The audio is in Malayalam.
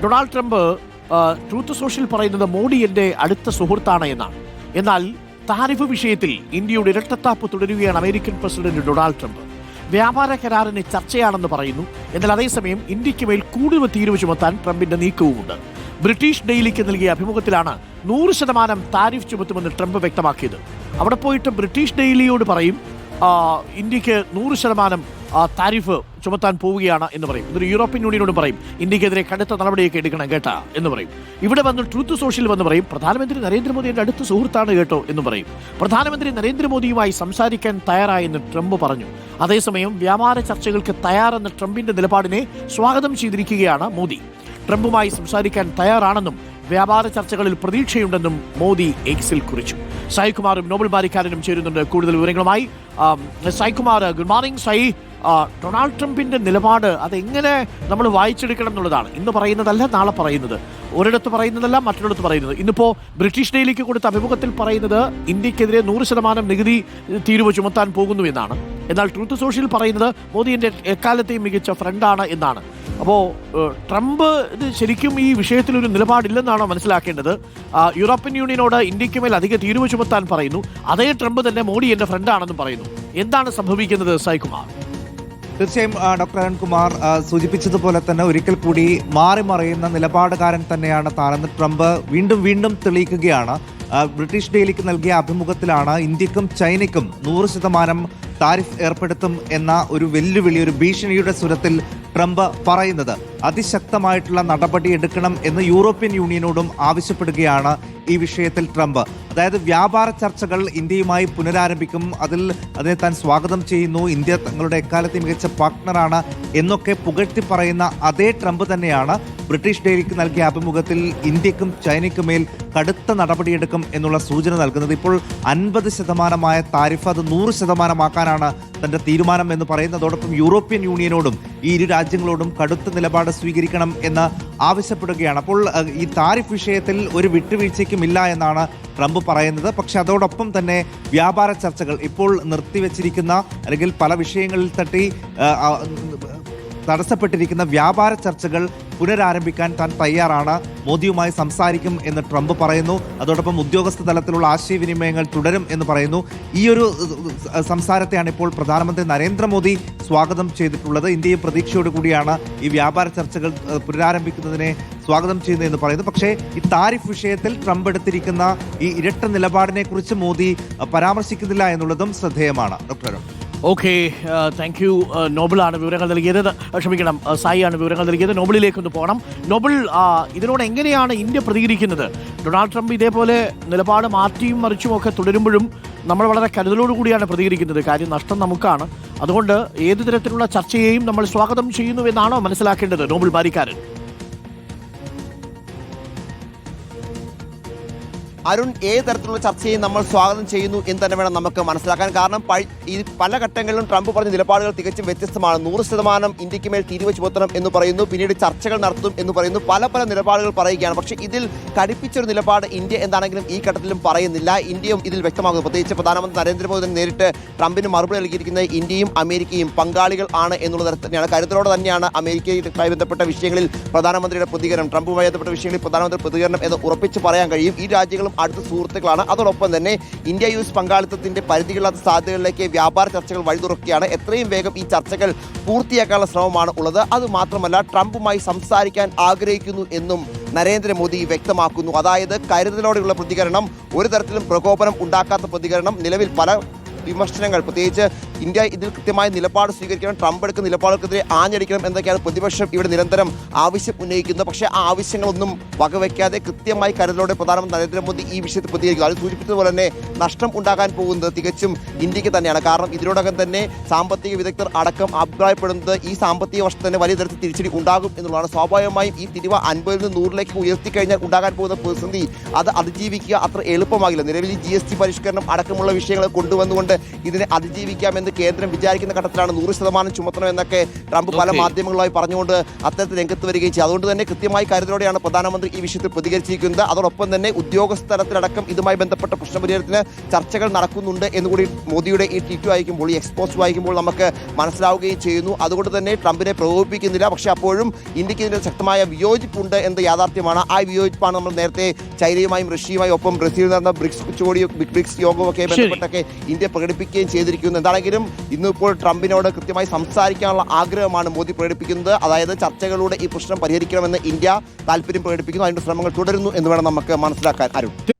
ഡൊണാൾഡ് ട്രംപ് ട്രൂത്ത് സോഷ്യൽ പറയുന്നത് മോഡി എൻ്റെ അടുത്ത സുഹൃത്താണ് എന്നാണ്. എന്നാൽ താരിഫ് വിഷയത്തിൽ ഇന്ത്യയുടെ ഇരട്ടത്താപ്പ് തുടരുകയാണ് അമേരിക്കൻ പ്രസിഡന്റ് ഡൊണാൾഡ് ട്രംപ്. വ്യാപാര കരാറിന് ചർച്ചയാണെന്ന് പറയുന്നു. എന്നാൽ അതേസമയം ഇന്ത്യക്ക് മേൽ കൂടുതൽ തീരുവ ചുമത്താൻ ട്രംപിന്റെ നീക്കവുമുണ്ട്. ബ്രിട്ടീഷ് ഡെയിലിക്ക് നൽകിയ അഭിമുഖത്തിലാണ് 100% താരിഫ് ചുമത്തുമെന്ന് ട്രംപ് വ്യക്തമാക്കിയത്. അവിടെ പോയിട്ട് ബ്രിട്ടീഷ് ഡെയിലിയോട് പറയും ഇന്ത്യക്ക് 100% താരിഫ് ചുമത്താൻ പോവുകയാണ് എന്ന് പറയും. ഇതൊരു യൂറോപ്യൻ യൂണിയനോട് പറയും ഇന്ത്യക്കെതിരെ കടുത്ത നടപടിയൊക്കെ എടുക്കണം കേട്ടാ എന്ന് പറയും. ഇവിടെ വന്ന് ട്രൂത്ത് സോഷ്യൽ വന്ന് പറയും പ്രധാനമന്ത്രി നരേന്ദ്രമോദി എൻ്റെ അടുത്ത സുഹൃത്താണ് കേട്ടോ എന്ന് പറയും. പ്രധാനമന്ത്രി നരേന്ദ്രമോദിയുമായി സംസാരിക്കാൻ തയ്യാറായെന്ന് ട്രംപ് പറഞ്ഞു. അതേസമയം വ്യാപാര ചർച്ചകൾക്ക് തയ്യാറെന്ന ട്രംപിന്റെ നിലപാടിനെ സ്വാഗതം ചെയ്തിരിക്കുകയാണ് മോദി. ട്രംപുമായി സംസാരിക്കാൻ തയ്യാറാണെന്നും വ്യാപാര ചർച്ചകളിൽ പ്രതീക്ഷയുണ്ടെന്നും മോദി എക്സിൽ കുറിച്ചു. സായികുമാറും നോബൽ ബാരിക്കാരനും ചേരുന്നുണ്ട് കൂടുതൽ വിവരങ്ങളുമായി. Saikumar, good morning. Sai, Donald ട്രംപിന്റെ നിലപാട് അതെങ്ങനെ നമ്മൾ വായിച്ചെടുക്കണം എന്നുള്ളതാണ്. ഇന്ന് പറയുന്നതല്ല നാളെ പറയുന്നത്, ഒരിടത്ത് പറയുന്നതല്ല മറ്റൊരിടത്ത് പറയുന്നത്. ഇന്നിപ്പോ ബ്രിട്ടീഷ് ഡെയിലിക്ക് കൊടുത്ത അഭിമുഖത്തിൽ പറയുന്നത് ഇന്ത്യക്കെതിരെ 100% നികുതി തീരുവ ചുമത്താൻ പോകുന്നു എന്നാണ്. എന്നാൽ ട്രൂത്ത് സോഷ്യൽ പറയുന്നത് മോദി എൻ്റെ എക്കാലത്തെയും മികച്ച ഫ്രണ്ടാണ് എന്നാണ്. അപ്പോൾ ട്രംപ് ഇത് ശരിക്കും ഈ വിഷയത്തിൽ ഒരു നിലപാടില്ലെന്നാണോ മനസ്സിലാക്കേണ്ടത്? യൂറോപ്യൻ യൂണിയനോട് ഇന്ത്യക്ക് മേൽ അധിക തീരുവ ചുമത്താൻ പറയുന്നു, അതേ ട്രംപ് തന്നെ മോഡി എൻ്റെ ഫ്രണ്ടാണെന്ന് പറയുന്നു. എന്താണ് സംഭവിക്കുന്നത് സായികുമാർ? തീർച്ചയായും ഡോക്ടർ അരുൺകുമാർ സൂചിപ്പിച്ചതുപോലെ തന്നെ ഒരിക്കൽ കൂടി മാറി മറിയുന്ന നിലപാടുകാരൻ തന്നെയാണ് താനെന്ന് ട്രംപ് വീണ്ടും വീണ്ടും തെളിയിക്കുകയാണ്. ബ്രിട്ടീഷ് ഡെയിലിക്ക് നൽകിയ അഭിമുഖത്തിലാണ് ഇന്ത്യക്കും ചൈനയ്ക്കും 100% താരിഫ് ഏർപ്പെടുത്തും എന്ന ഒരു വെല്ലുവിളി, ഒരു ഭീഷണിയുടെ സ്വരത്തിൽ ട്രംപ് പറയുന്നത്. അതിശക്തമായിട്ടുള്ള നടപടി എടുക്കണം എന്ന് യൂറോപ്യൻ യൂണിയനോടും ആവശ്യപ്പെടുകയാണ് ഈ വിഷയത്തിൽ ട്രംപ്. അതായത് വ്യാപാര ചർച്ചകൾ ഇന്ത്യയുമായി പുനരാരംഭിക്കും, അതിനെ താൻ സ്വാഗതം ചെയ്യുന്നു, ഇന്ത്യ തങ്ങളുടെ എക്കാലത്തെ മികച്ച പാർട്ട്ണറാണ് എന്നൊക്കെ പുകഴ്ത്തി പറയുന്ന അതേ ട്രംപ് തന്നെയാണ് ബ്രിട്ടീഷ് ഡെയിലിക്ക് നൽകിയ അഭിമുഖത്തിൽ ഇന്ത്യക്കും ചൈനയ്ക്കും മേൽ കടുത്ത നടപടിയെടുക്കും എന്നുള്ള സൂചന നൽകുന്നത്. ഇപ്പോൾ 50% താരിഫ് അത് 100% തന്റെ തീരുമാനം എന്ന് പറയുന്നതോടൊപ്പം യൂറോപ്യൻ യൂണിയനോടും ഈ ഇരു രാജ്യങ്ങളോടും കടുത്ത നിലപാട് സ്വീകരിക്കണം എന്ന് ആവശ്യപ്പെടുകയാണ്. അപ്പോൾ ഈ താരിഫ് വിഷയത്തിൽ ഒരു വിട്ടുവീഴ്ചയ്ക്കും ഇല്ല എന്നാണ് ട്രംപ് പറയുന്നത്. പക്ഷെ അതോടൊപ്പം തന്നെ വ്യാപാര ചർച്ചകൾ ഇപ്പോൾ നിർത്തിവെച്ചിരിക്കുന്ന അല്ലെങ്കിൽ പല വിഷയങ്ങളിൽ തട്ടി തടസ്സപ്പെട്ടിരിക്കുന്ന വ്യാപാര ചർച്ചകൾ പുനരാരംഭിക്കാൻ താൻ തയ്യാറാണ്, മോദിയുമായി സംസാരിക്കും എന്ന് ട്രംപ് പറയുന്നു. അതോടൊപ്പം ഉദ്യോഗസ്ഥ തലത്തിലുള്ള ആശയവിനിമയങ്ങൾ തുടരും എന്ന് പറയുന്നു. ഈ ഒരു സംസാരത്തെയാണ് ഇപ്പോൾ പ്രധാനമന്ത്രി നരേന്ദ്രമോദി സ്വാഗതം ചെയ്തിട്ടുള്ളത്. ഇന്ത്യയും പ്രതീക്ഷയോട് കൂടിയാണ് ഈ വ്യാപാര ചർച്ചകൾ പുനരാരംഭിക്കുന്നതിനെ സ്വാഗതം ചെയ്യുന്നതെന്ന് പറയുന്നു. പക്ഷേ ഈ താരിഫ് വിഷയത്തിൽ ട്രംപ് എടുത്തിരിക്കുന്ന ഈ ഇരട്ട നിലപാടിനെ കുറിച്ച് മോദി പരാമർശിക്കുന്നില്ല എന്നുള്ളതും ശ്രദ്ധേയമാണ്. Doctor okay, thank you. നോബിളാണ് വിവരങ്ങൾ നൽകിയത്. ക്ഷമിക്കണം, സായിയാണ് വിവരങ്ങൾ നൽകിയത്. നോബിളിലേക്കൊന്ന് പോകണം. നോബിൾ, ഇതിനോട് എങ്ങനെയാണ് ഇന്ത്യ പ്രതികരിക്കുന്നത്? ഡൊണാൾഡ് ട്രംപ് ഇതേപോലെ നിലപാട് മാറ്റിയും മറിച്ചും ഒക്കെ തുടരുമ്പോഴും നമ്മൾ വളരെ കരുതലോടുകൂടിയാണ് പ്രതികരിക്കുന്നത്. കാര്യം നഷ്ടം നമുക്കാണ്. അതുകൊണ്ട് ഏതു തരത്തിലുള്ള ചർച്ചയെയും നമ്മൾ സ്വാഗതം ചെയ്യുന്നുവെന്നാണോ മനസ്സിലാക്കേണ്ടത് നോബിൾ ബാരിക്കാരൻ? അരുൺ, ഏത് തരത്തിലുള്ള ചർച്ചയും നമ്മൾ സ്വാഗതം ചെയ്യുന്നു എന്ന് തന്നെ വേണം നമുക്ക് മനസ്സിലാക്കാൻ. കാരണം ഈ പല ഘട്ടങ്ങളിലും ട്രംപ് പറഞ്ഞ നിലപാടുകൾ തികച്ചും വ്യത്യസ്തമാണ്. 100% ഇന്ത്യക്ക് മേൽ തീരുവ ചുമത്തണം എന്ന് പറയുന്നു, പിന്നീട് ചർച്ചകൾ നടത്തും എന്ന് പറയുന്നു, പല നിലപാടുകൾ പറയുകയാണ്. പക്ഷേ ഇതിൽ കടുപ്പിച്ചൊരു നിലപാട് ഇന്ത്യ എന്താണെങ്കിലും ഈ ഘട്ടത്തിലും പറയുന്നില്ല. ഇന്ത്യയും ഇതിൽ വ്യക്തമാകുന്നു. പ്രത്യേകിച്ച് പ്രധാനമന്ത്രി നരേന്ദ്രമോദി നേരിട്ട് ട്രംപിന് മറുപടി നൽകിയിരിക്കുന്നത് ഇന്ത്യയും അമേരിക്കയും പങ്കാളികൾ ആണ് എന്നുള്ള തരത്തിൽ തന്നെയാണ്. കരുതലോടെ തന്നെയാണ് അമേരിക്കയുമായി ബന്ധപ്പെട്ട വിഷയങ്ങളിൽ പ്രധാനമന്ത്രിയുടെ പ്രതികരണം, ട്രംപുമായി ബന്ധപ്പെട്ട വിഷയങ്ങളിൽ പ്രധാനമന്ത്രി പ്രതികരണം എന്ന് ഉറപ്പിച്ച് പറയാൻ കഴിയും. ഈ രാജ്യങ്ങളും അടുത്ത സുഹൃത്തുക്കളാണ്. അതോടൊപ്പം തന്നെ ഇന്ത്യ യു എസ് പങ്കാളിത്തത്തിന്റെ പരിധികളില്ലാത്ത സാധ്യതകളിലേക്ക് വ്യാപാര ചർച്ചകൾ വഴി തുറക്കുകയാണ്. എത്രയും വേഗം ഈ ചർച്ചകൾ പൂർത്തിയാക്കാനുള്ള ശ്രമമാണ് ഉള്ളത്. അതുമാത്രമല്ല, ട്രംപുമായി സംസാരിക്കാൻ ആഗ്രഹിക്കുന്നു എന്നും നരേന്ദ്രമോദി വ്യക്തമാക്കുന്നു. അതായത് കരുതലോടെയുള്ള പ്രതികരണം, ഒരു തരത്തിലും പ്രകോപനം ഉണ്ടാക്കാത്ത പ്രതികരണം. നിലവിൽ പല വിമർശനങ്ങൾ, പ്രത്യേകിച്ച് ഇന്ത്യ ഇതിൽ കൃത്യമായ നിലപാട് സ്വീകരിക്കണം, ട്രംപ് എടുക്കുന്ന നിലപാടുകൾക്കെതിരെ ആഞ്ഞടിക്കണം എന്നൊക്കെയാണ് പ്രതിപക്ഷം ഇവിടെ നിരന്തരം ആവശ്യം ഉന്നയിക്കുന്നത്. പക്ഷേ ആ ആവശ്യങ്ങളൊന്നും വകവയ്ക്കാതെ കൃത്യമായി കരുതലോടെ പ്രധാനമന്ത്രി നരേന്ദ്രമോദി ഈ വിഷയത്തിൽ പ്രതികരിക്കുക. അത് സൂചിപ്പിച്ചതുപോലെ തന്നെ നഷ്ടം ഉണ്ടാകാൻ പോകുന്നത് തികച്ചും ഇന്ത്യക്ക് തന്നെയാണ്. കാരണം ഇതിനോടകം തന്നെ സാമ്പത്തിക വിദഗ്ധർ അടക്കം അഭിപ്രായപ്പെടുന്നത് ഈ സാമ്പത്തിക വർഷത്തിൽ തന്നെ വലിയ തരത്തിൽ തിരിച്ചടി ഉണ്ടാകും എന്നുള്ളതാണ്. സ്വാഭാവികമായും ഈ തിരിവ് 50-ൽ നിന്ന് 100-ലേക്ക് ഉയർത്തിക്കഴിഞ്ഞാൽ ഉണ്ടാകാൻ പോകുന്ന പ്രതിസന്ധി അത് അതിജീവിക്കുക അത്ര എളുപ്പമാകില്ല. നിലവിൽ GST പരിഷ്കരണം അടക്കമുള്ള വിഷയങ്ങൾ കൊണ്ടുവന്നുകൊണ്ട് ഇതിനെ അതിജീവിക്കാമെന്ന് എന്ന് കേന്ദ്രം വിചാരിക്കുന്ന ഘട്ടത്തിലാണ് 100% ചുമത്തണം എന്നൊക്കെ ട്രംപ് പല മാധ്യമങ്ങളായി പറഞ്ഞുകൊണ്ട് അത്തരത്തിൽ രംഗത്ത് വരികയും ചെയ്തു. അതുകൊണ്ട് തന്നെ കൃത്യമായി കരുതലോടെയാണ് പ്രധാനമന്ത്രി ഈ വിഷയത്തിൽ പ്രതികരിച്ചിരിക്കുന്നത്. അതോടൊപ്പം തന്നെ ഉദ്യോഗസ്ഥ തലത്തിലടക്കം ഇതുമായി ബന്ധപ്പെട്ട പ്രശ്നപരിഹാരത്തിന് ചർച്ചകൾ നടക്കുന്നുണ്ട് എന്നുകൂടി മോദിയുടെ ഈ ട്വീറ്റ് വായിക്കുമ്പോൾ, ഈ എക്സ്പോസ് വായിക്കുമ്പോൾ നമുക്ക് മനസ്സിലാവുകയും ചെയ്യുന്നു. അതുകൊണ്ട് തന്നെ ട്രംപിനെ പ്രകോപിപ്പിക്കുന്നില്ല. പക്ഷേ അപ്പോഴും ഇന്ത്യക്ക് ഇതിന്റെ ശക്തമായ വിയോജിപ്പുണ്ട് എന്ന യാഥാർത്ഥ്യമാണ്. ആ വിയോജിപ്പാണ് നമ്മൾ നേരത്തെ ചൈനയുമായും റഷ്യയുമായും ഒപ്പം ബ്രസീലിൽ നടന്ന ബ്രിക്സ് യോഗമൊക്കെ ബന്ധപ്പെട്ടൊക്കെ ഇന്ത്യ പ്രകടിപ്പിക്കുകയും ചെയ്തിരിക്കുന്നു. എന്താണെങ്കിലും ഇന്നിപ്പോൾ ട്രംപിനോട് കൃത്യമായി സംസാരിക്കാനുള്ള ആഗ്രഹമാണ് മോദി പ്രകടിപ്പിക്കുന്നത്. അതായത് ചർച്ചകളിലൂടെ ഈ പ്രശ്നം പരിഹരിക്കണമെന്ന് ഇന്ത്യ താല്പര്യം പ്രകടിപ്പിക്കുന്നു. അതിന്റെ ശ്രമങ്ങൾ തുടരുന്നു എന്ന് വേണം നമുക്ക് മനസ്സിലാക്കാൻ. അരുൺ.